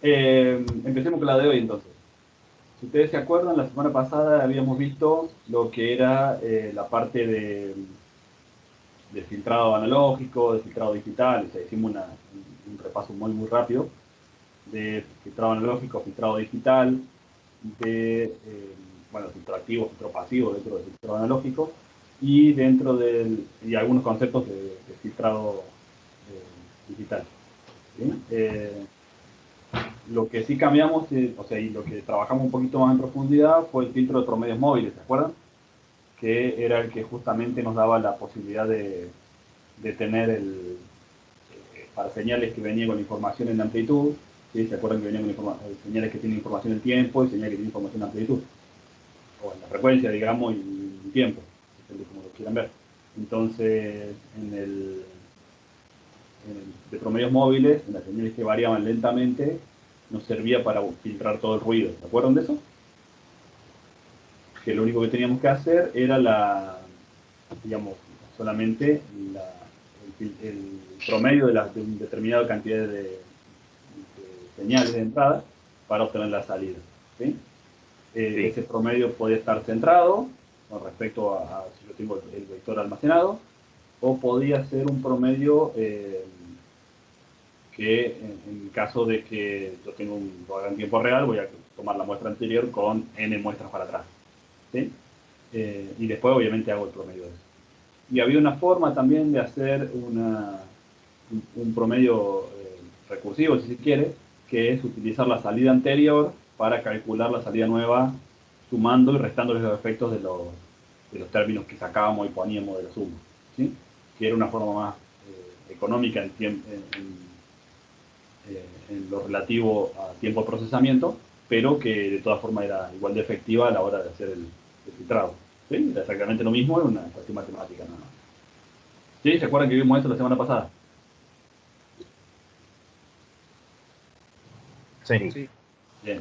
Empecemos con la de hoy entonces. Si ustedes se acuerdan, la semana pasada habíamos visto lo que era la parte de filtrado analógico, de filtrado digital. O sea, hicimos un repaso muy rápido de filtrado analógico, filtrado digital, bueno, filtro activo, filtro pasivo dentro del filtrado analógico y y algunos conceptos de filtrado digital. ¿Sí? Lo que sí cambiamos, o sea, y lo que trabajamos un poquito más en profundidad fue el filtro de promedios móviles, ¿se acuerdan? Que era el que justamente nos daba la posibilidad de tener para señales que venían con información en amplitud, ¿sí? ¿Se acuerdan que venían con señales que tienen información en tiempo y señales que tienen información en amplitud? O en la frecuencia, digamos, y en tiempo, depende como lo quieran ver. Entonces, de promedios móviles, en las señales que variaban lentamente, nos servía para filtrar todo el ruido. ¿Se acuerdan de eso? Que lo único que teníamos que hacer era digamos, solamente el promedio de una determinada cantidad de señales de entrada para obtener la salida. ¿Sí? Sí, Ese promedio puede estar centrado con respecto a si yo tengo el vector almacenado, o podía ser un promedio que en caso de que yo lo haga en tiempo real, voy a tomar la muestra anterior con n muestras para atrás. ¿Sí? Y después obviamente hago el promedio de eso. Y había una forma también de hacer un promedio recursivo, si se quiere, que es utilizar la salida anterior para calcular la salida nueva, sumando y restando los efectos de los términos que sacábamos y poníamos de la suma. ¿Sí? Que era una forma más económica en lo relativo a tiempo de procesamiento, pero que de todas formas era igual de efectiva a la hora de hacer el filtrado. ¿Sí? Era exactamente lo mismo, era una cuestión matemática nada más. ¿Sí? ¿Se acuerdan que vimos eso la semana pasada? sí, Sí. Bien.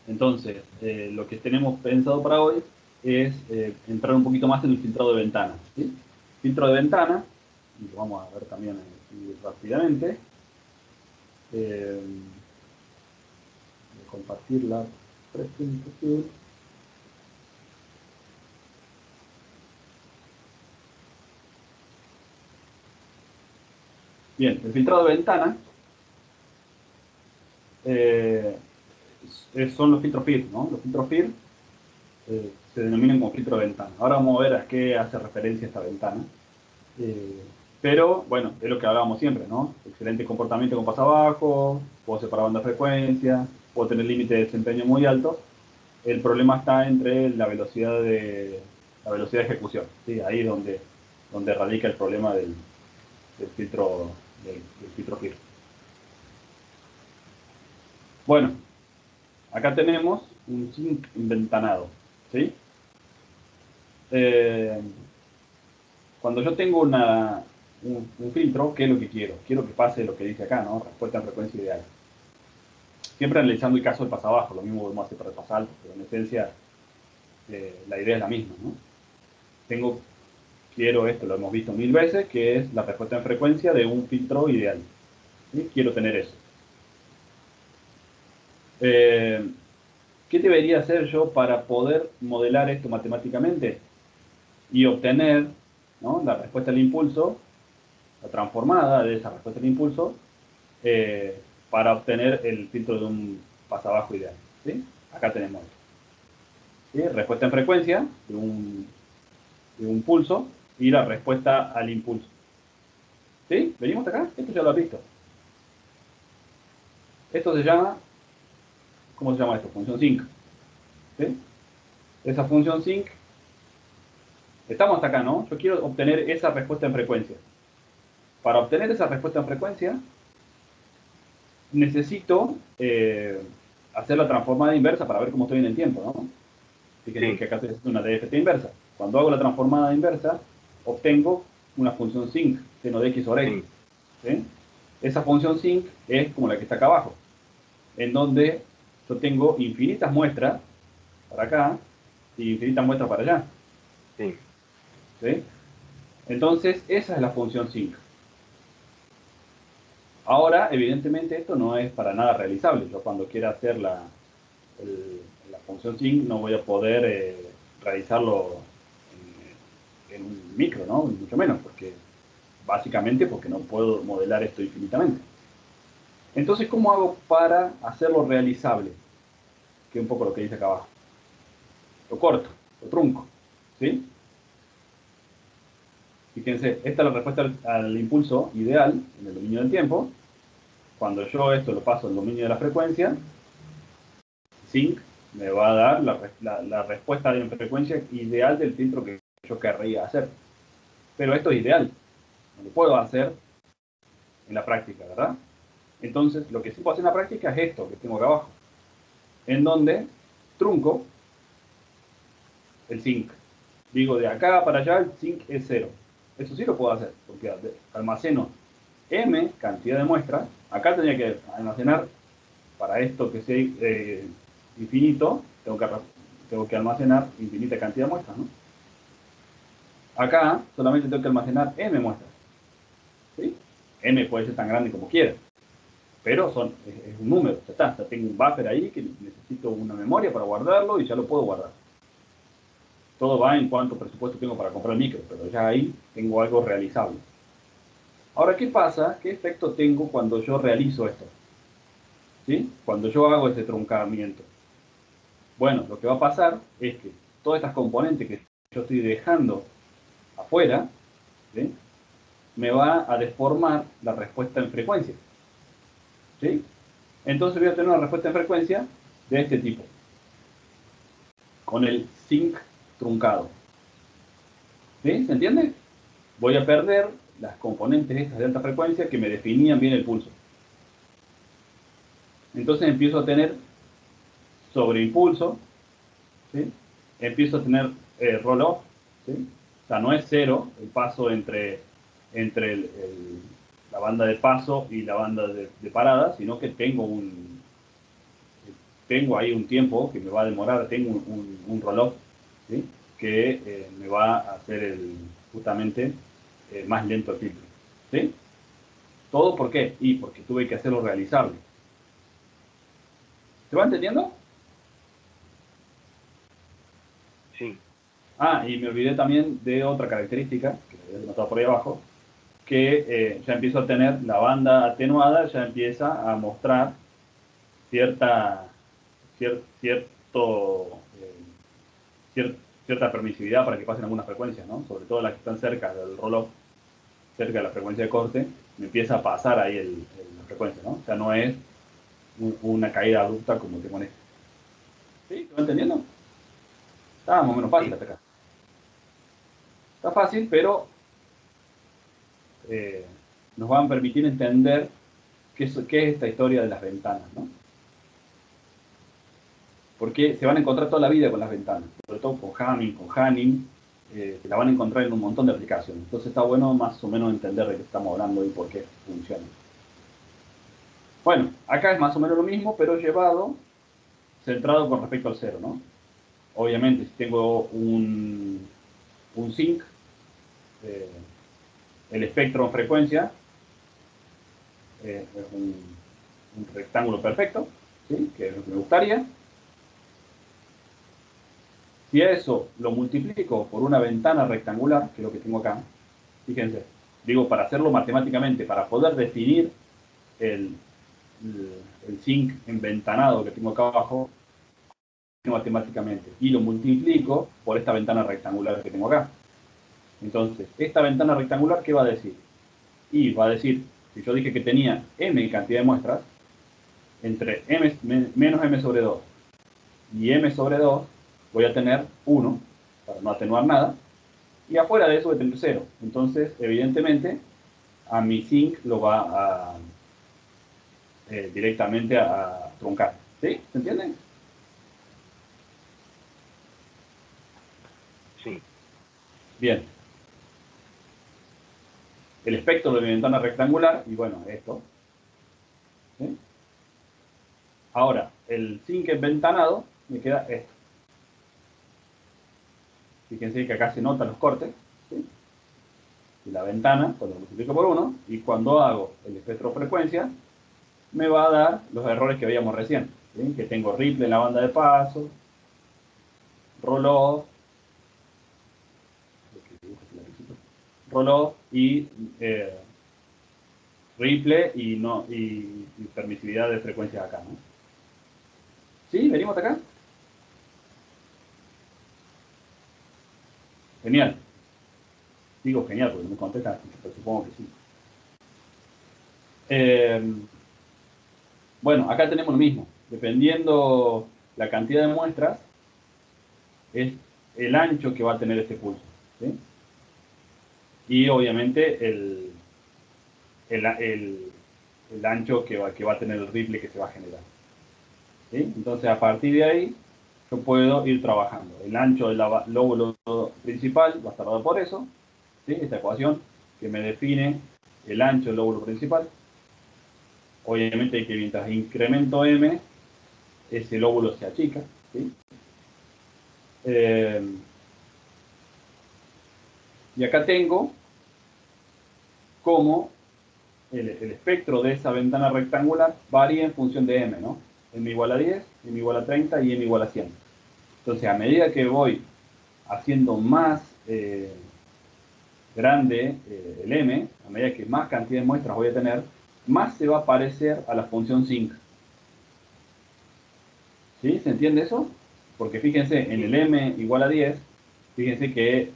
Entonces, lo que tenemos pensado para hoy es entrar un poquito más en el filtrado de ventana. ¿Sí? Filtro de ventana, y lo vamos a ver también rápidamente. Voy a compartir la presentación. Bien, el filtrado de ventana eh, son los filtros FIR, ¿no? Los filtros FIR se denominan como filtro de ventana. Ahora vamos a ver a qué hace referencia esta ventana. Eh, pero, bueno, es lo que hablábamos siempre, ¿no? Excelente comportamiento con pasabajo, puedo separar banda de frecuencia, puedo tener límite de desempeño muy alto. El problema está entre la velocidad de ejecución. ¿Sí? Ahí es donde radica el problema del filtro, del filtro FIR. Bueno, acá tenemos un zinc inventanado. ¿Sí? Eh, Cuando yo tengo un filtro, ¿qué es lo que quiero? Quiero que pase lo que dice acá, ¿no? Respuesta en frecuencia ideal. Siempre analizando el caso del pasabajo, lo mismo podemos hacer para el pasalto, pero en esencia la idea es la misma, ¿no? Quiero esto, lo hemos visto mil veces, que es la respuesta en frecuencia de un filtro ideal. ¿Sí? Quiero tener eso. Eh, ¿Qué debería hacer yo para poder modelar esto matemáticamente y obtener, ¿no?, la respuesta al impulso, la transformada de esa respuesta al impulso, para obtener el filtro de un pasabajo ideal? ¿Sí? Acá tenemos esto. ¿Sí? Respuesta en frecuencia de un pulso y la respuesta al impulso. ¿Sí? ¿Venimos hasta acá? Esto ya lo has visto. Esto se llama, ¿cómo se llama esto? Función sinc. ¿Sí? Esa función sinc, estamos hasta acá, ¿no? Yo quiero obtener esa respuesta en frecuencia. Para obtener esa respuesta en frecuencia, necesito hacer la transformada inversa para ver cómo estoy en el tiempo, ¿no? Fíjense sí, que acá estoy haciendo una DFT inversa. Cuando hago la transformada inversa, obtengo una función sinc, seno de x sobre x. sí, ¿Sí? Esa función sinc es como la que está acá abajo, en donde yo tengo infinitas muestras para acá y infinitas muestras para allá. sí, ¿Sí? Entonces, esa es la función sinc. Ahora, evidentemente, esto no es para nada realizable. Yo cuando quiera hacer la función sync no voy a poder realizarlo en un micro, ¿no? Mucho menos, porque básicamente porque no puedo modelar esto infinitamente. Entonces, ¿cómo hago para hacerlo realizable? Que es un poco lo que dice acá abajo. Lo corto, lo trunco, ¿sí? Fíjense, esta es la respuesta al impulso ideal en el dominio del tiempo. Cuando yo esto lo paso al dominio de la frecuencia, sync me va a dar la respuesta de frecuencia ideal del filtro que yo querría hacer. Pero esto es ideal, no lo puedo hacer en la práctica, ¿verdad? Entonces, lo que sí puedo hacer en la práctica es esto que tengo acá abajo, en donde trunco el sync. Digo, de acá para allá el sync es 0. Eso sí lo puedo hacer, porque almaceno m cantidad de muestras. Acá tendría que almacenar, para esto que sea infinito, tengo que almacenar infinita cantidad de muestras, ¿no? Acá solamente tengo que almacenar m muestras, ¿sí? M puede ser tan grande como quiera, pero es un número, ya está. Ya tengo un buffer ahí que necesito una memoria para guardarlo y ya lo puedo guardar. Todo va en cuánto presupuesto tengo para comprar el micro, pero ya ahí tengo algo realizable. Ahora, ¿qué pasa? ¿Qué efecto tengo cuando yo realizo esto? ¿Sí? Cuando yo hago ese truncamiento. Bueno, lo que va a pasar es que todas estas componentes que yo estoy dejando afuera, ¿sí? Me va a deformar la respuesta en frecuencia, ¿sí? Entonces voy a tener una respuesta en frecuencia de este tipo, con el sync truncado. ¿Sí? ¿Se entiende? Voy a perder las componentes estas de alta frecuencia que me definían bien el pulso. Entonces empiezo a tener sobreimpulso, ¿sí? Empiezo a tener roll-off, ¿sí? O sea, no es cero el paso entre la banda de paso y la banda de parada, sino que tengo ahí un tiempo que me va a demorar, tengo un roll-off, ¿sí? Que me va a hacer justamente más lento el filtro. ¿Sí? ¿Todo por qué? Y porque tuve que hacerlo realizable. ¿Se va entendiendo? Sí. Ah, y me olvidé también de otra característica, que lo había notado por ahí abajo, que ya empiezo a tener la banda atenuada, ya empieza a mostrar cierta, cierto, cierta permisividad para que pasen algunas frecuencias, ¿no? Sobre todo las que están cerca del roll-off, cerca de la frecuencia de corte, me empieza a pasar ahí la frecuencia, ¿no? O sea, no es una caída abrupta como tengo en este. ¿Sí? ¿Se va entendiendo? Está más o menos fácil Sí. hasta acá. Está fácil, pero eh, nos van a permitir entender qué es esta historia de las ventanas, ¿no? Porque se van a encontrar toda la vida con las ventanas, sobre todo con Hamming, con Hanning, se la van a encontrar en un montón de aplicaciones. Entonces está bueno más o menos entender de qué estamos hablando y por qué funciona. Bueno, acá es más o menos lo mismo, pero llevado, centrado con respecto al cero, ¿no? Obviamente, si tengo un sync, eh, el espectro en frecuencia es un rectángulo perfecto, ¿sí? Que es lo que me gustaría. Si a eso lo multiplico por una ventana rectangular, que es lo que tengo acá, fíjense, digo, para hacerlo matemáticamente, para poder definir el, el zinc enventanado que tengo acá abajo, matemáticamente, y lo multiplico por esta ventana rectangular que tengo acá. Entonces, esta ventana rectangular, ¿qué va a decir? Y va a decir, si yo dije que tenía m cantidad de muestras, entre menos m sobre 2 y m sobre 2, voy a tener 1, para no atenuar nada, y afuera de eso voy a tener 0. Entonces, evidentemente, a mi zinc lo va a directamente a truncar. ¿Sí? ¿Se entienden? Sí. Bien. El espectro de mi ventana rectangular, y bueno, esto. ¿Sí? Ahora, el zinc enventanado, me queda esto. Fíjense que acá se notan los cortes. ¿Sí? y la ventana, cuando lo multiplico por 1, y cuando hago el espectrofrecuencia, me va a dar los errores que veíamos recién, ¿sí? Que tengo ripple en la banda de paso, roll-off, roll-off y ripple y, no, y permisividad de frecuencias acá, ¿no? ¿Sí? ¿Venimos hasta acá? Genial. Digo genial porque no me contesta, pero supongo que sí. Bueno, acá tenemos lo mismo. Dependiendo la cantidad de muestras, es el ancho que va a tener este pulso, ¿sí? Y obviamente el ancho que va a tener el ripple que se va a generar, ¿sí? Entonces, a partir de ahí, yo puedo ir trabajando. El ancho del lóbulo principal va a estar dado por eso, ¿sí? Esta ecuación que me define el ancho del lóbulo principal. Obviamente que mientras incremento m, ese lóbulo se achica, ¿sí? Y acá tengo cómo el espectro de esa ventana rectangular varía en función de m, ¿no? M igual a 10, m igual a 30 y m igual a 100. Entonces, a medida que voy haciendo más grande el m, a medida que más cantidad de muestras voy a tener, más se va a parecer a la función sinc. ¿Sí? ¿Se entiende eso? Porque fíjense, en el m igual a 10, fíjense que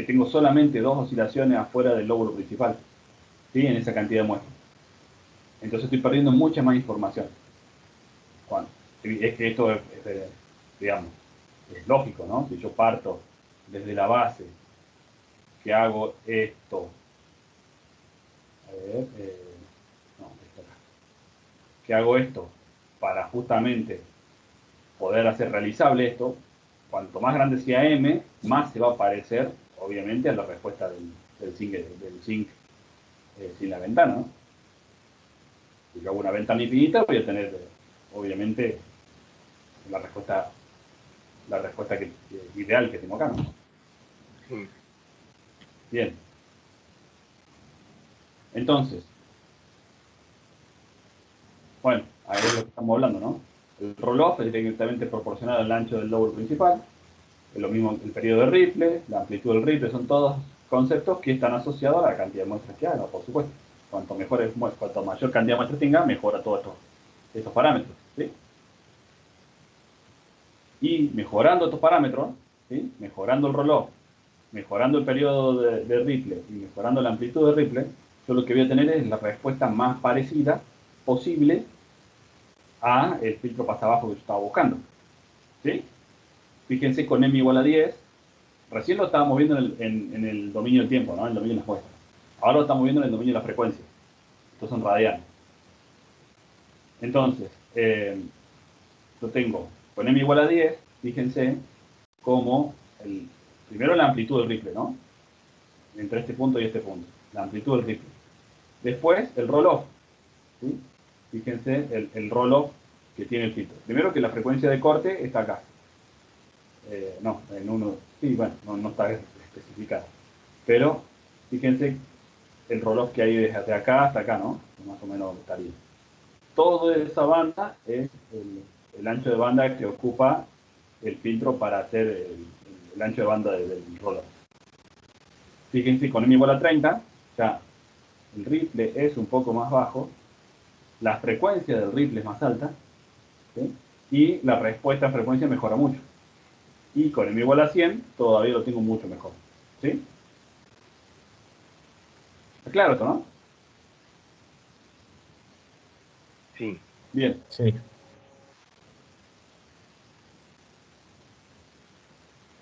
tengo solamente dos oscilaciones afuera del lóbulo principal, ¿sí? En esa cantidad de muestras. Entonces estoy perdiendo mucha más información. Bueno, es que esto es, digamos, es lógico, ¿no? Si yo parto desde la base, que hago esto, a ver, no, esto acá, que hago esto para justamente poder hacer realizable esto, cuanto más grande sea m, más se va a parecer, obviamente, a la respuesta del zinc sin la ventana, ¿no? Si yo hago una ventana infinita, voy a tener, obviamente, la respuesta ideal que tengo acá, ¿no? Sí. Bien. Entonces, bueno, ahí es lo que estamos hablando, ¿no? El roll-off es directamente proporcional al ancho del lóbulo principal. Es lo mismo el periodo de ripple, la amplitud del ripple, son todos conceptos que están asociados a la cantidad de muestras que haga, por supuesto. Cuanto mayor cantidad de muestras tenga, mejora todos estos parámetros, ¿sí? Y mejorando estos parámetros, ¿sí? Mejorando el roll-off, mejorando el periodo de ripple y mejorando la amplitud de ripple, yo lo que voy a tener es la respuesta más parecida posible a el filtro pasta abajo que yo estaba buscando, ¿sí? Fíjense con m igual a 10, recién lo estábamos viendo en el dominio del tiempo, ¿no? En el dominio de las muestras. Ahora lo estamos viendo en el dominio de la frecuencia. Estos son radianes. Entonces, yo tengo con m igual a 10, fíjense como primero la amplitud del ripple, ¿no? Entre este punto y este punto. La amplitud del ripple. Después, el roll-off, ¿sí? Fíjense el roll-off que tiene el filtro. Primero que la frecuencia de corte está acá. No, en uno, sí, bueno, no está especificado. Pero fíjense el roll-off que hay desde acá hasta acá, ¿no? Más o menos estaría. Toda esa banda es el ancho de banda que ocupa el filtro para hacer el ancho de banda del roll-off. Fíjense, con m igual a 30, ya el ripple es un poco más bajo, la frecuencia del ripple es más alta, ¿sí? Y la respuesta a frecuencia mejora mucho. Y con m igual a 100 todavía lo tengo mucho mejor, ¿sí? ¿Está claro esto, no? Sí. Bien. Sí.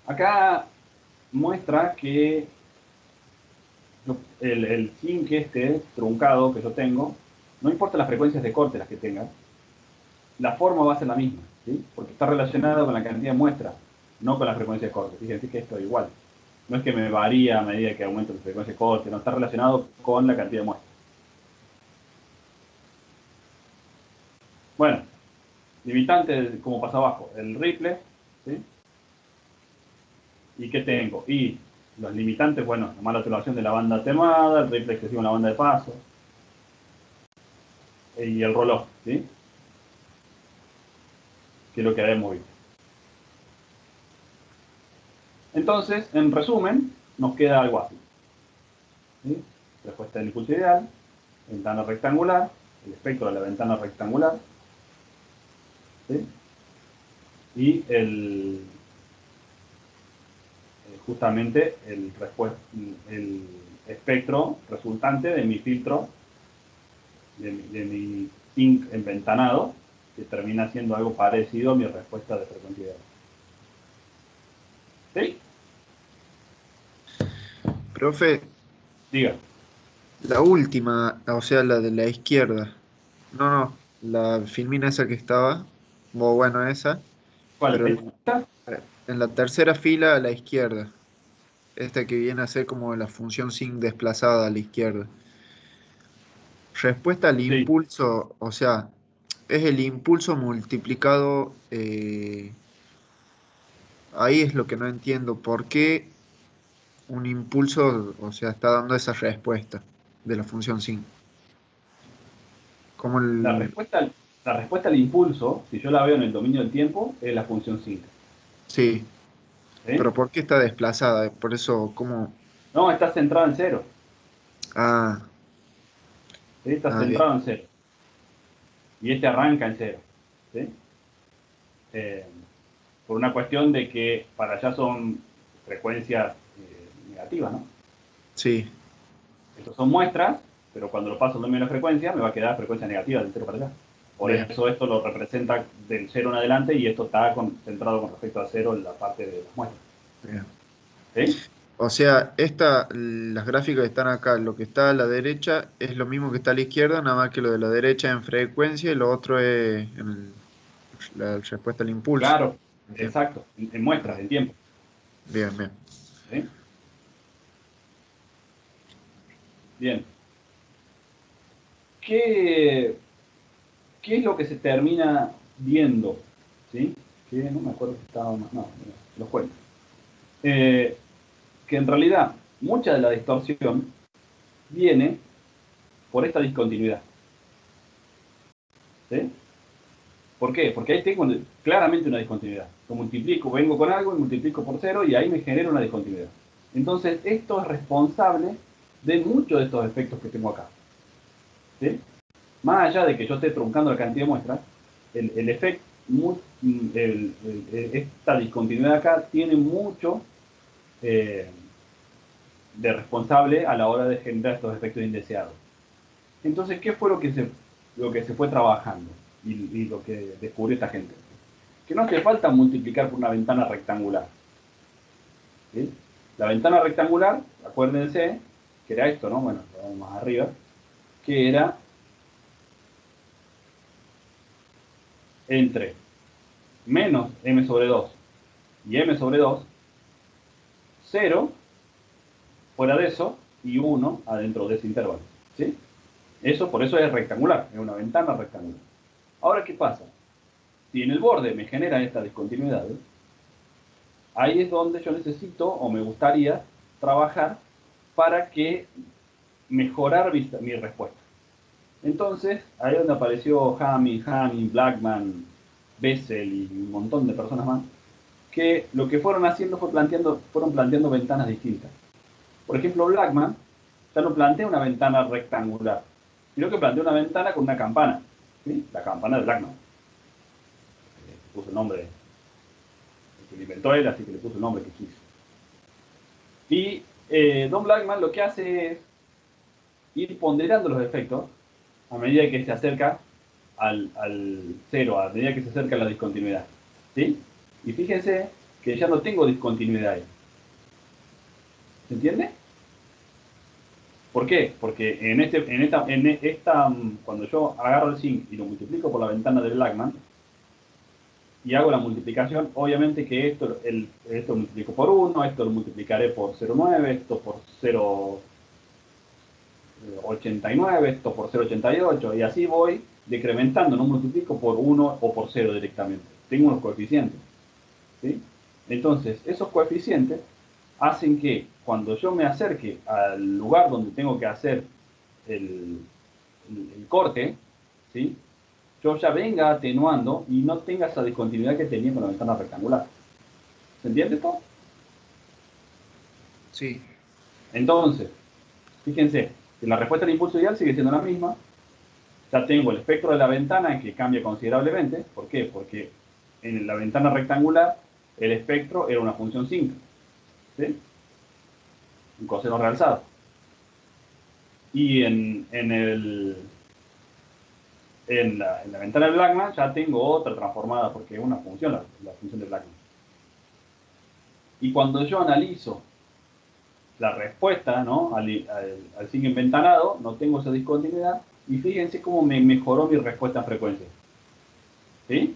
Acá muestra que el zinc este truncado que yo tengo, no importa las frecuencias de corte las que tenga, la forma va a ser la misma, ¿sí? Porque está relacionada con la cantidad de muestras, no con la frecuencia de corte. Fíjense que esto es igual. No es que me varía a medida que aumento la frecuencia de corte, no está relacionado con la cantidad de muestras. Bueno, limitante como pasa abajo, el ripple, ¿sí? ¿Y qué tengo? Y Los limitantes, bueno, la mala atenuación de la banda atenuada, el rifle excesivo en la banda de paso, y el roll-off, ¿sí? Que es lo que habíamos visto. Entonces, en resumen, nos queda algo así, ¿sí? Respuesta del impulso ideal, ventana rectangular, el espectro de la ventana rectangular, ¿sí? Y justamente el espectro resultante de mi filtro, de mi zinc enventanado, que termina siendo algo parecido a mi respuesta de frecuencia ideal. ¿Sí? Profe, Diga. la última, o sea, la de la izquierda. No, la filmina esa que estaba, o bueno, esa, ¿Cuál? pero ¿Esta? en la tercera fila a la izquierda. Esta que viene a ser como la función sin desplazada a la izquierda. Respuesta al Sí. impulso, o sea, es el impulso multiplicado. Ahí es lo que no entiendo. ¿Por qué un impulso, o sea, está dando esa respuesta de la función sin? Como La el. respuesta, la respuesta al impulso, si yo la veo en el dominio del tiempo, es la función zinc. Sí, ¿Sí? pero ¿por qué está desplazada? Por eso, ¿cómo? No, está centrada en cero. Ah, ¿Sí? Está bien. centrado en cero. Y este arranca en cero. ¿Sí? Eh, por una cuestión de que para allá son frecuencias negativas, ¿no? Sí, Estos son muestras, pero cuando lo paso al dominio de la frecuencia, me va a quedar frecuencia negativa del cero para allá. Por bien, eso esto lo representa del cero en adelante y esto está centrado con respecto a cero en la parte de las muestras. bien. ¿Sí? O sea, las gráficas que están acá, lo que está a la derecha es lo mismo que está a la izquierda, nada más que lo de la derecha en frecuencia y lo otro es en la respuesta al impulso. Claro, En tiempo. exacto, en muestras, en tiempo. Bien, bien. ¿Sí? Bien. ¿Qué, ¿Qué es lo que se termina viendo? ¿Sí? Que no me acuerdo si estaba más. No, los cuento. Que en realidad mucha de la distorsión viene por esta discontinuidad. ¿Sí? ¿Por qué? Porque ahí tengo claramente una discontinuidad. Lo multiplico, vengo con algo y multiplico por cero y ahí me genera una discontinuidad. Entonces, esto es responsable de muchos de estos efectos que tengo acá. ¿Sí? Más allá de que yo esté truncando la cantidad de muestras, el efecto, esta discontinuidad acá tiene mucho eh, de responsable a la hora de generar estos efectos indeseados. Entonces, ¿qué fue lo que se fue trabajando y lo que descubrió esta gente? Que no hace falta multiplicar por una ventana rectangular. ¿Sí? La ventana rectangular, acuérdense, que era esto, ¿no? Bueno, vamos más arriba, que era entre menos m sobre 2 y m sobre 2, 0 fuera de eso y 1 adentro de ese intervalo. ¿Sí? Eso, por eso es rectangular, es una ventana rectangular. Ahora, ¿qué pasa? Si en el borde me genera esta discontinuidad, ahí es donde yo necesito o me gustaría trabajar para que mejorar mi respuesta. Entonces, ahí es donde apareció Hamming, Blackman, Bessel y un montón de personas más, que lo que fueron haciendo fueron planteando ventanas distintas. Por ejemplo, Blackman ya no plantea una ventana rectangular, sino que plantea una ventana con una campana, ¿sí? La campana de Blackman. Puso el nombre, el que lo inventó él, así que le puso el nombre que quiso. Y Don Blackman lo que hace es ir ponderando los efectos a medida que se acerca al cero, a medida que se acerca a la discontinuidad. ¿Sí? Y fíjense que ya no tengo discontinuidad ahí. ¿Se entiende? ¿Por qué? Porque cuando yo agarro el zinc y lo multiplico por la ventana de Blackman y hago la multiplicación, obviamente que esto lo multiplico por 1, esto lo multiplicaré por 0,9, esto por 0,89, esto por 0,88 y así voy decrementando, no multiplico por 1 o por 0 directamente. Tengo unos coeficientes. ¿Sí? Entonces, esos coeficientes hacen que cuando yo me acerque al lugar donde tengo que hacer el corte, ¿sí? Yo ya venga atenuando y no tenga esa discontinuidad que tenía con la ventana rectangular. ¿Se entiende esto? Sí. Entonces, fíjense, que la respuesta del impulso ideal sigue siendo la misma. Ya tengo el espectro de la ventana que cambia considerablemente. ¿Por qué? Porque en la ventana rectangular el espectro era una función 5. ¿Sí? Un coseno realzado. Y en la ventana de Blackman ya tengo otra transformada porque es una función, la función de Blackman. Y cuando yo analizo la respuesta, ¿no? al signo inventanado, no tengo esa discontinuidad, y fíjense cómo me mejoró mi respuesta en frecuencia. ¿Sí?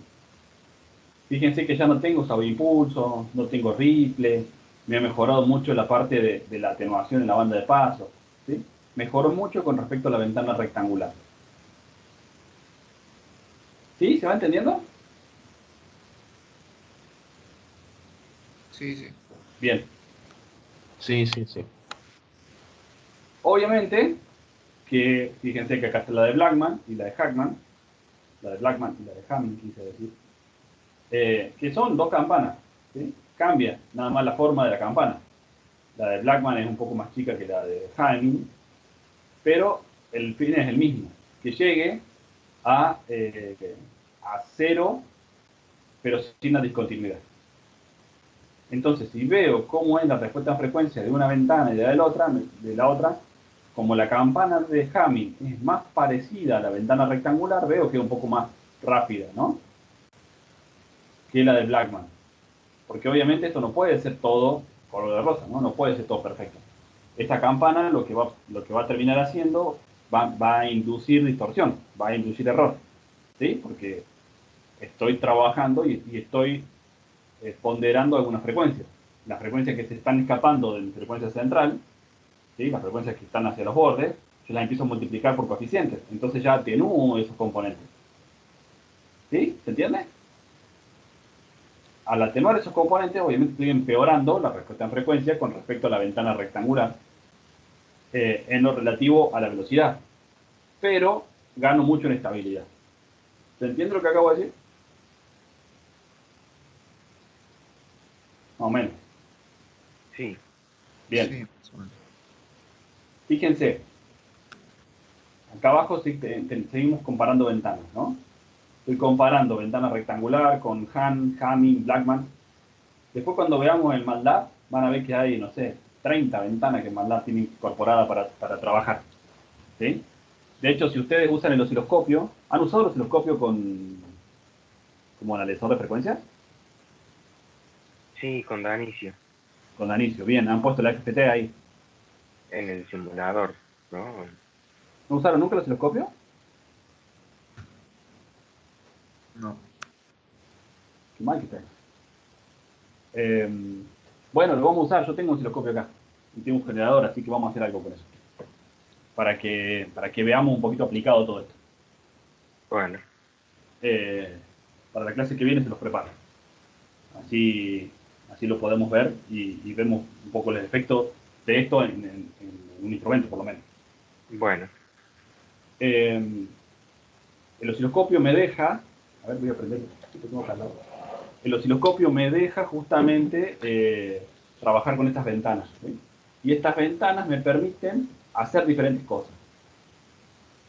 Fíjense que ya no tengo subimpulso, no tengo ripple, me ha mejorado mucho la parte de la atenuación en la banda de paso. ¿Sí? Mejoró mucho con respecto a la ventana rectangular. ¿Sí? ¿Se va entendiendo? Sí, sí. Bien. Sí, sí, sí. Obviamente, que fíjense que acá está la de Blackman y la de Hackman, la de Blackman y la de Hamming, quise decir, que son dos campanas. ¿Sí? Cambia nada más la forma de la campana. La de Blackman es un poco más chica que la de Hamming, pero el fin es el mismo, que llegue a cero, pero sin la discontinuidad. Entonces, si veo cómo es la respuesta en frecuencia de una ventana y de la otra, como la campana de Hamming es más parecida a la ventana rectangular, veo que es un poco más rápida, ¿no? Que la de Blackman. Porque obviamente esto no puede ser todo color de rosa, ¿no? No puede ser todo perfecto. Esta campana lo que va a terminar haciendo va a inducir distorsión, va a inducir error, ¿sí? Porque estoy trabajando y estoy ponderando algunas frecuencias. Las frecuencias que se están escapando de mi frecuencia central, ¿sí? Las frecuencias que están hacia los bordes, yo las empiezo a multiplicar por coeficientes. Entonces ya atenúo esos componentes. ¿Sí? ¿Se entiende? Al atenuar esos componentes, obviamente estoy empeorando la respuesta en frecuencia con respecto a la ventana rectangular en lo relativo a la velocidad. Pero gano mucho en estabilidad. ¿Se entiende lo que acabo de decir? Más o menos. Sí. Bien. Sí, más o menos. Fíjense, acá abajo seguimos comparando ventanas, ¿no? Estoy comparando ventana rectangular con Hamming, Blackman. Después cuando veamos el MATLAB, van a ver que hay, no sé, 30 ventanas que MATLAB tiene incorporada para trabajar. ¿Sí? De hecho, si ustedes usan el osciloscopio, ¿han usado el osciloscopio como analizador de frecuencias? Sí, con Danicio. Con Danicio, bien, han puesto la FPT ahí. En el simulador, ¿no? ¿No usaron nunca el osciloscopio? No. Qué mal que está. Bueno, lo vamos a usar, yo tengo un osciloscopio acá. Y tengo un generador, así que vamos a hacer algo con eso. Para que veamos un poquito aplicado todo esto. Bueno, Para la clase que viene se los preparo. Así lo podemos ver y vemos un poco el efecto de esto en un instrumento, por lo menos. bueno. El osciloscopio me deja, a ver, voy a aprender, tengo acá al lado. El osciloscopio me deja justamente trabajar con estas ventanas, ¿sí? Y estas ventanas me permiten hacer diferentes cosas.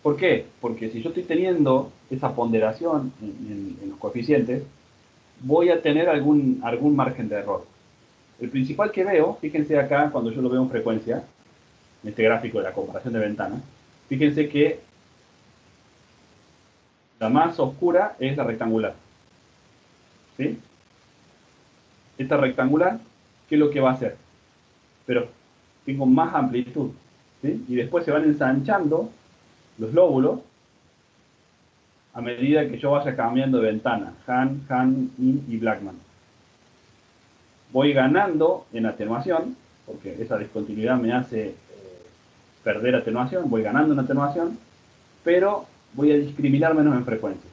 ¿Por qué? Porque si yo estoy teniendo esa ponderación en los coeficientes, voy a tener algún margen de error. El principal que veo, fíjense acá cuando yo lo veo en frecuencia, en este gráfico de la comparación de ventanas, fíjense que la más oscura es la rectangular. ¿Sí? Esta rectangular, ¿qué es lo que va a hacer? Pero tengo más amplitud. ¿Sí? Y después se van ensanchando los lóbulos a medida que yo vaya cambiando de ventana. Han, In y Blackman. Voy ganando en atenuación, porque esa discontinuidad me hace perder atenuación, voy ganando en atenuación, pero voy a discriminar menos en frecuencia.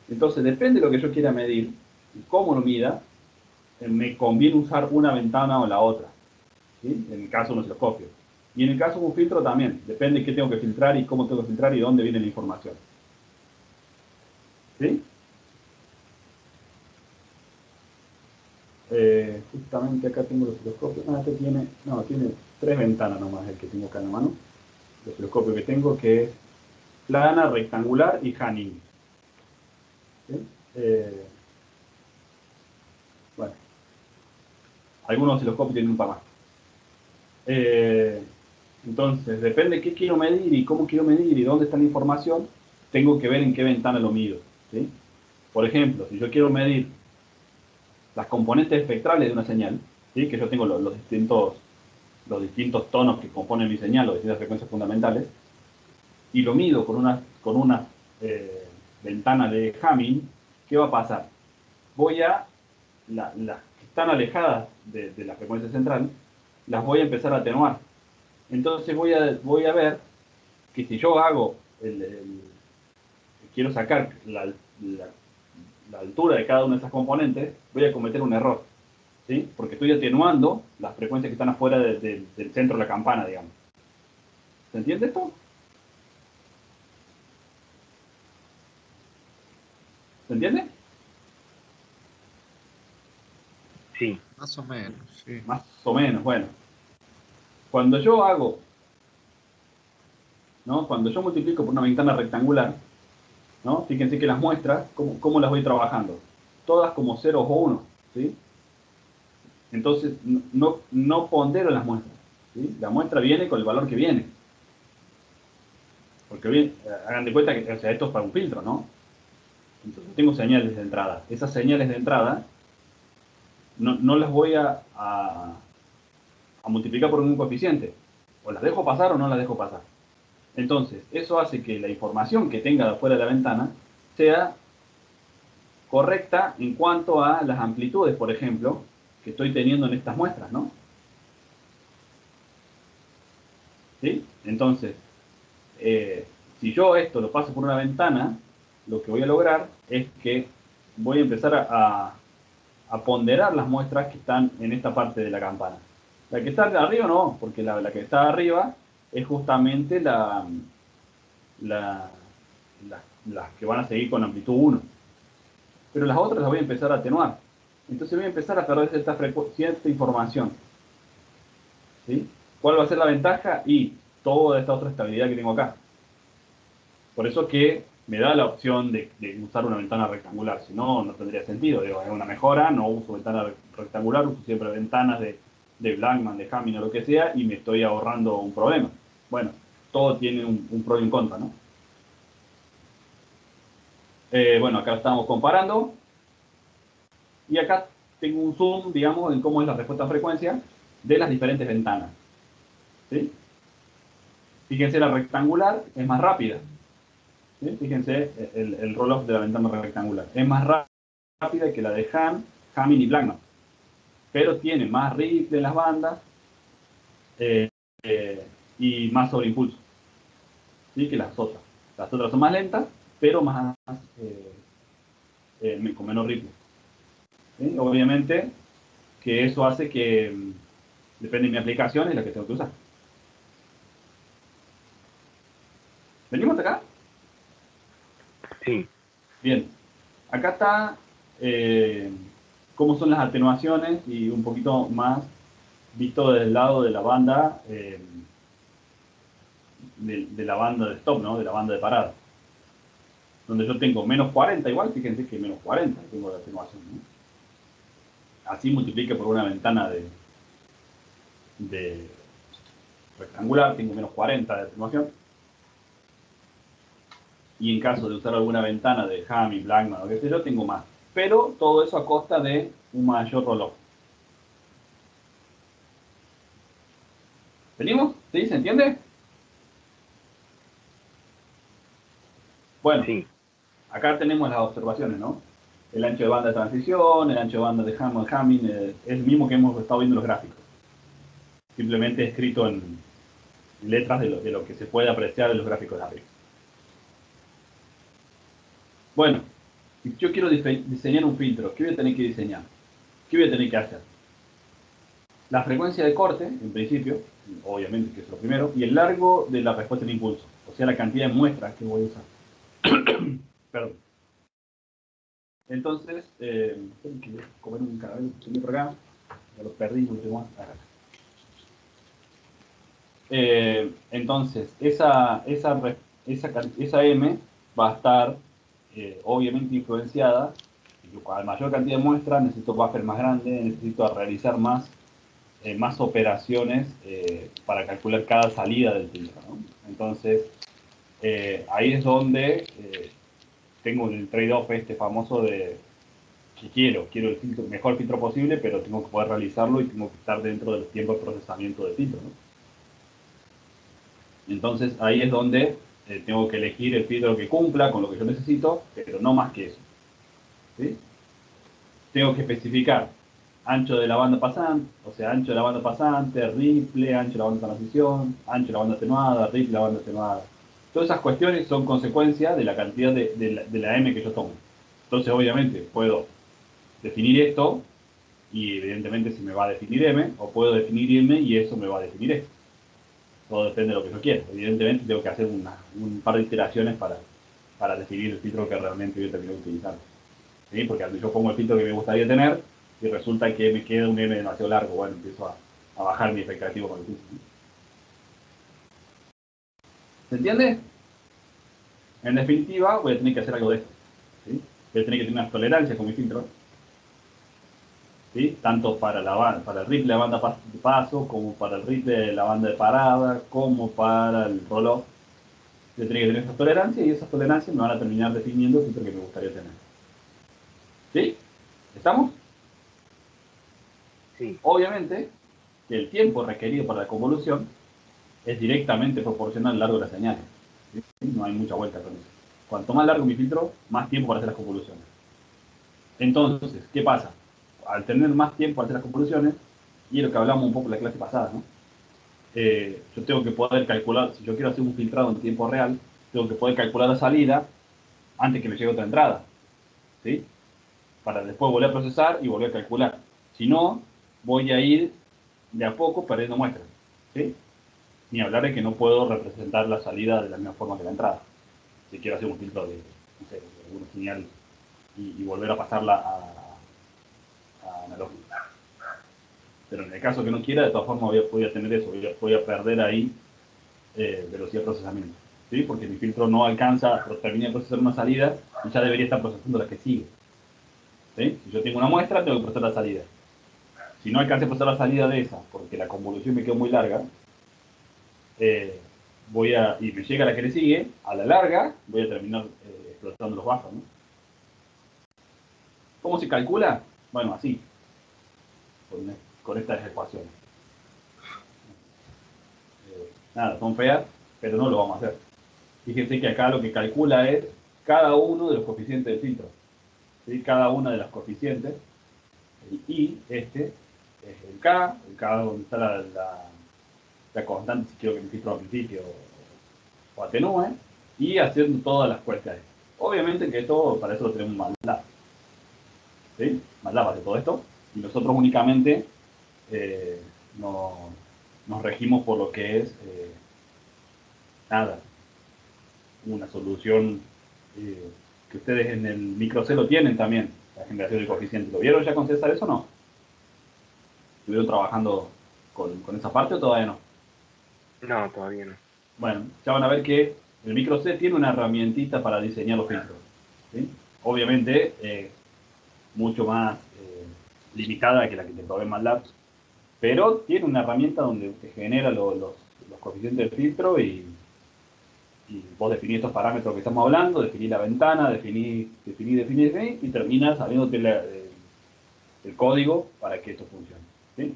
Entonces, depende de lo que yo quiera medir y cómo lo mida, me conviene usar una ventana o la otra. ¿sí? En el caso de un osciloscopio. Y en el caso de un filtro también, depende de qué tengo que filtrar y cómo tengo que filtrar y dónde viene la información. ¿Sí? Justamente acá tengo el osciloscopio. Tiene 3 ventanas nomás el que tengo acá en la mano. El osciloscopio que tengo, que es plana, rectangular y Hanning. ¿Sí? Bueno, algunos osciloscopios tienen un par más. Entonces, depende de qué quiero medir y cómo quiero medir y dónde está la información, tengo que ver en qué ventana lo mido. ¿Sí? Por ejemplo, si yo quiero medir las componentes espectrales de una señal, ¿sí? Que yo tengo los distintos tonos que componen mi señal, las distintas frecuencias fundamentales, y lo mido con una ventana de Hamming, ¿qué va a pasar? Las que están alejadas de la frecuencia central, las voy a empezar a atenuar. Entonces voy a ver que si yo hago quiero sacar la altura de cada una de esas componentes, voy a cometer un error. ¿Sí? Porque estoy atenuando las frecuencias que están afuera del centro de la campana, digamos. ¿Se entiende esto? ¿Se entiende? Sí. Más o menos, sí. Más o menos, bueno. Cuando yo hago, ¿no? Cuando yo multiplico por una ventana rectangular, ¿no? Fíjense que las muestras, ¿cómo las voy trabajando? Todas como ceros o unos, ¿sí? Entonces, no pondero las muestras, ¿sí? La muestra viene con el valor que viene. Porque bien, hagan de cuenta que, o sea, esto es para un filtro, ¿no? Entonces, tengo señales de entrada. Esas señales de entrada no las voy a multiplicar por un coeficiente. O las dejo pasar o no las dejo pasar. Entonces, eso hace que la información que tenga de afuera de la ventana sea correcta en cuanto a las amplitudes, por ejemplo, que estoy teniendo en estas muestras, ¿no? ¿Sí? Entonces, si yo esto lo paso por una ventana, lo que voy a lograr es que voy a empezar a ponderar las muestras que están en esta parte de la campana. La que está arriba no, porque la que está arriba es justamente las que van a seguir con amplitud 1. Pero las otras las voy a empezar a atenuar. Entonces voy a empezar a perder cierta información. ¿Sí? ¿Cuál va a ser la ventaja? Y toda esta otra estabilidad que tengo acá. Por eso que me da la opción de usar una ventana rectangular. Si no, no tendría sentido. Digo, es una mejora, no uso ventana rectangular, uso siempre ventanas de Blackman, de Hamming o lo que sea, y me estoy ahorrando un problema. Bueno, todo tiene un pro y un contra, ¿no? Bueno, acá estamos comparando. Y acá tengo un zoom, digamos, en cómo es la respuesta a frecuencia de las diferentes ventanas. ¿Sí? Fíjense, la rectangular es más rápida. ¿Sí? Fíjense el roll-off de la ventana rectangular. Es más rápida que la de Hamming y Blackman. Pero tiene más rifle en las bandas eh, y más sobreimpulso, ¿sí? Que las otras. Las otras son más lentas, pero con menos rifle. ¿Sí? Obviamente que eso hace que depende de mi aplicación es la que tengo que usar. ¿Venimos hasta acá? Sí. Bien. Acá está cómo son las atenuaciones y un poquito más visto desde el lado de la banda de la banda de stop, ¿no? De la banda de parada. Donde yo tengo menos 40 igual, fíjense que menos 40 tengo de atenuación, ¿no? Así multiplique por una ventana de rectangular, tengo menos 40 de atenuación. Y en caso de usar alguna ventana de Hamming, Blackman o qué sé yo, tengo más. Pero todo eso a costa de un mayor roll-off. ¿Venimos? ¿Sí? ¿Se entiende? Bueno, Sí. acá tenemos las observaciones, ¿no? El ancho de banda de transición, el ancho de banda de Hamming, es el mismo que hemos estado viendo en los gráficos. Simplemente escrito en letras de lo que se puede apreciar en los gráficos de arriba. Bueno, si yo quiero diseñar un filtro, ¿qué voy a tener que diseñar? ¿Qué voy a tener que hacer? la frecuencia de corte, en principio, obviamente que es lo primero, y el largo de la respuesta del impulso, o sea, la cantidad de muestras que voy a usar. Perdón. Entonces, tengo que comer un caramelo que tengo por acá, ya lo perdí, no tengo más. Entonces, esa M va a estar obviamente influenciada. A mayor cantidad de muestras, necesito buffer más grande, necesito realizar más operaciones para calcular cada salida del filtro, ¿no? Entonces, ahí es donde tengo el trade-off este famoso de que quiero el mejor filtro posible, pero tengo que poder realizarlo y tengo que estar dentro del tiempo de procesamiento del filtro, ¿no? Entonces ahí es donde tengo que elegir el filtro que cumpla con lo que yo necesito, pero no más que eso, ¿sí? Tengo que especificar ancho de la banda pasante, o sea, ancho de la banda pasante, ripple, ancho de la banda de transición, ancho de la banda atenuada, ripple de la banda atenuada. Todas esas cuestiones son consecuencia de la cantidad de la M que yo tomo. Entonces, obviamente, puedo definir esto y evidentemente se me va a definir M, o puedo definir M y eso me va a definir esto. Todo depende de lo que yo quiera. Evidentemente tengo que hacer un par de iteraciones para definir el filtro que realmente voy a terminar utilizando. ¿Sí? Porque yo pongo el filtro que me gustaría tener y resulta que me queda un M demasiado largo. Bueno, empiezo a bajar mi expectativa con el filtro. ¿Se entiende? En definitiva, voy a tener que hacer algo de esto. ¿Sí? Voy a tener que tener unas tolerancias con mi filtro. ¿Sí? Tanto para el ripple de la banda de paso, como para el ripple de la banda de parada, como para el roll-off. Yo tenía que tener esas tolerancias y esas tolerancias me van a terminar definiendo el filtro que me gustaría tener. ¿Sí? ¿Estamos? Sí. Obviamente que el tiempo requerido para la convolución es directamente proporcional al largo de la señal. ¿Sí? No hay mucha vuelta con eso. Cuanto más largo mi filtro, más tiempo para hacer las convoluciones. Entonces, ¿qué pasa? Al tener más tiempo para hacer las convoluciones, y es lo que hablamos un poco en la clase pasada, ¿no? Yo tengo que poder calcular, si yo quiero hacer un filtrado en tiempo real, tengo que poder calcular la salida antes que me llegue otra entrada, ¿sí? Para después volver a procesar y volver a calcular. Si no, voy a ir de a poco perdiendo muestras, ¿sí? Ni hablar de que no puedo representar la salida de la misma forma que la entrada. Si quiero hacer un filtro de, no sé, de alguna señal y volver a pasarla a analógica. Pero en el caso que no quiera, de todas formas voy a tener eso, voy a perder ahí velocidad de procesamiento. ¿Sí? Porque mi filtro no alcanza, termina de procesar una salida y ya debería estar procesando la que sigue. ¿Sí? Si yo tengo una muestra, tengo que procesar la salida. Si no alcancé a procesar la salida de esa, porque la convolución me quedó muy larga, y me llega la que le sigue, a la larga voy a terminar explotando los bajos, ¿no? ¿Cómo se calcula? Bueno, así, con estas ecuaciones. Nada, son feas, pero no lo vamos a hacer. Fíjense que acá lo que calcula es cada uno de los coeficientes del filtro. ¿Sí? Cada una de las coeficientes, el I, este, es el K donde está la constante, si quiero que mi filtro al principio o atenúe, y haciendo todas las cuestiones. Obviamente que esto, para eso lo tenemos MATLAB. ¿Sí? MATLAB hace todo esto, y nosotros únicamente eh, no, nos regimos por lo que es, nada, una solución que ustedes en el micro C lo tienen también, la generación de coeficientes. ¿Lo vieron ya con César eso o no? ¿Estuvieron trabajando con esa parte o todavía no? No, todavía no. Bueno, ya van a ver que el micro C tiene una herramientita para diseñar los filtros. ¿Sí? Obviamente, mucho más limitada que la que te probé en MATLAB, pero tiene una herramienta donde te genera los coeficientes del filtro y vos definís estos parámetros que estamos hablando, definís la ventana, definís, y terminas sabiéndote el código para que esto funcione. ¿Sí?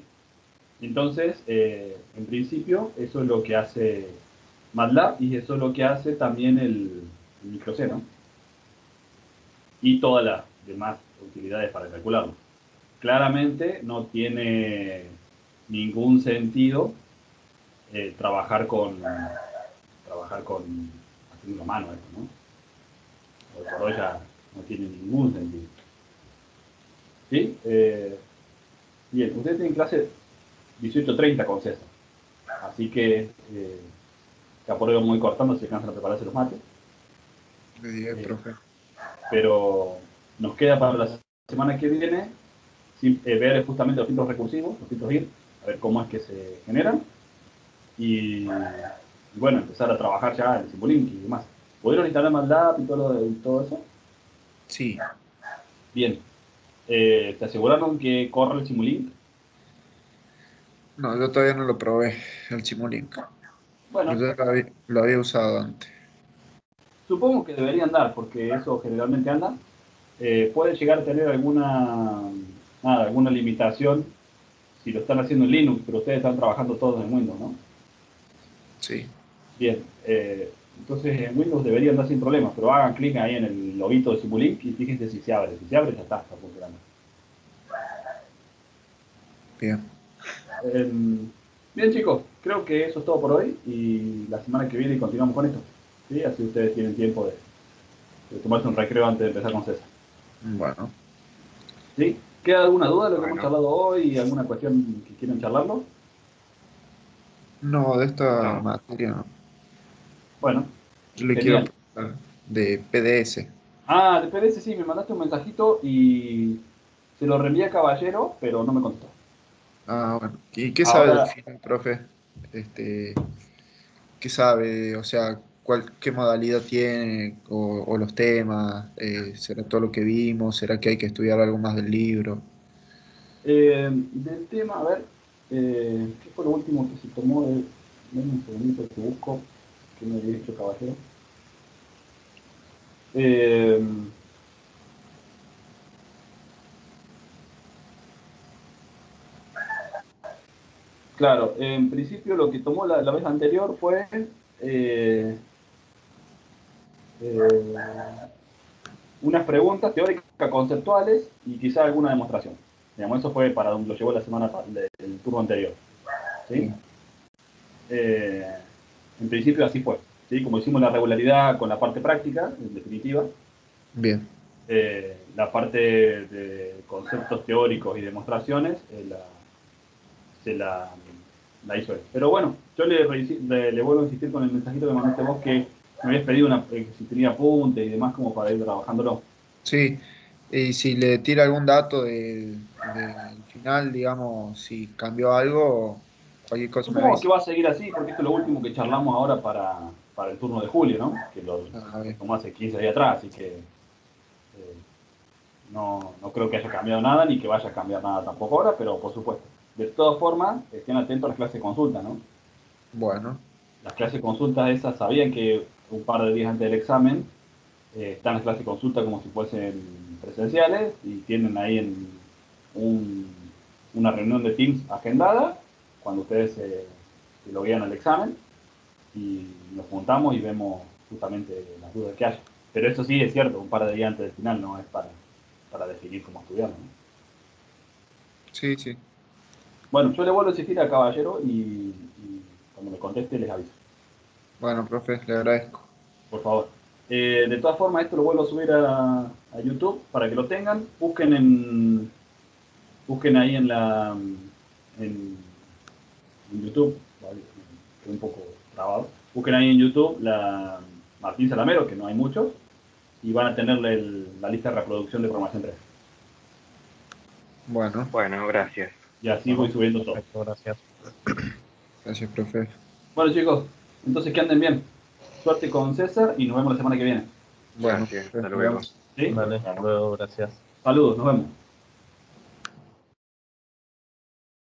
Entonces, en principio, eso es lo que hace MATLAB y eso es lo que hace también el micro C, ¿no? Y todas las demás utilidades para calcularlo. Claramente no tiene ningún sentido trabajar con haciendo a mano esto, ¿no? Hoy por hoy ya no tiene ningún sentido. ¿Sí? Bien, ustedes tienen clase 18:30 con César. Así que ya por hoy vamos a ir cortando si alcanzan a prepararse los mates. De 10, profe. Pero nos queda para la semana que viene ver justamente los filtros recursivos, los filtros IR, a ver cómo es que se generan. Y bueno, empezar a trabajar ya el Simulink y demás. ¿Pudieron instalar MATLAB y todo eso? Sí. Bien. ¿Te aseguraron que corre el Simulink? No, yo todavía no lo probé, el Simulink. Bueno, Yo ya lo había usado antes. supongo que deberían dar, porque eso generalmente anda. Puede llegar a tener alguna limitación si lo están haciendo en Linux, pero ustedes están trabajando todos en Windows, ¿no? Sí. Bien, entonces en Windows deberían dar sin problemas, pero hagan clic ahí en el loguito de Simulink y fíjense si se abre. Si se abre, ya está funcionando. Bien. Bien, chicos, creo que eso es todo por hoy y la semana que viene continuamos con esto. ¿Sí? Así ustedes tienen tiempo de tomarse un recreo antes de empezar con César. Bueno. ¿Sí? ¿Queda alguna duda de lo que Bueno. hemos charlado hoy? ¿Alguna cuestión que quieran charlarlo? No, de esta No. materia no. Bueno, Yo le quiero genial. preguntar de PDS. Ah, de PDS sí, me mandaste un mensajito y se lo reenvié a Caballero, pero no me contestó. Ah, bueno. ¿Y qué sabe del Ahora, final, profe? ¿Qué sabe? O sea, qué modalidad tiene o los temas, ¿será todo lo que vimos? ¿Será que hay que estudiar algo más del libro? del tema, a ver, ¿qué fue lo último que se tomó? Dame un segundito que busco, que me había dicho Caballero. Eh, claro, en principio lo que tomó la vez anterior fue eh, eh, unas preguntas teóricas conceptuales y quizá alguna demostración. Digamos, eso fue para donde lo llevó la semana del turno anterior. ¿Sí? En principio así fue. ¿Sí? Como hicimos la regularidad con la parte práctica, en definitiva, Bien. la parte de conceptos teóricos y demostraciones la hizo él. Pero bueno, yo le vuelvo a insistir con el mensajito que mandaste vos que me habías pedido si tenía apuntes y demás como para ir trabajándolo. Sí, y si le tira algún dato del final, digamos, si cambió algo, cualquier cosa me Supongo que avisa. va a seguir así porque esto es lo último que charlamos ahora para el turno de julio, ¿no? Que lo A ver. tomó hace 15 días atrás, así que no creo que haya cambiado nada ni que vaya a cambiar nada tampoco ahora, pero por supuesto. De todas formas, estén atentos a las clases de consulta, ¿no? Bueno, Las clases de consulta esas sabían que un par de días antes del examen están las clases de consulta como si fuesen presenciales y tienen ahí una reunión de Teams agendada cuando ustedes se loguean al examen y nos juntamos y vemos justamente las dudas que haya. Pero eso sí es cierto, un par de días antes del final no es para definir cómo estudiar, ¿no? sí, sí. Bueno, yo le vuelvo a insistir a Caballero y cuando me conteste les aviso, Bueno, profe, le agradezco. por favor. De todas formas, esto lo vuelvo a subir a YouTube para que lo tengan. Busquen ahí en, en YouTube, vale, quedé un poco trabado. Busquen ahí en YouTube la Martín Salamero, que no hay muchos, y van a tenerle la lista de reproducción de Programación 3. Bueno, Bueno, gracias. Y así voy Bueno, subiendo todo. perfecto, gracias. gracias, profe. Bueno, chicos, entonces que anden bien. Suerte con César y nos vemos la semana que viene. Bueno, Gracias. profe, Hasta nos luego. vemos. ¿Sí? Vale, hasta luego, gracias. Saludos, nos vemos.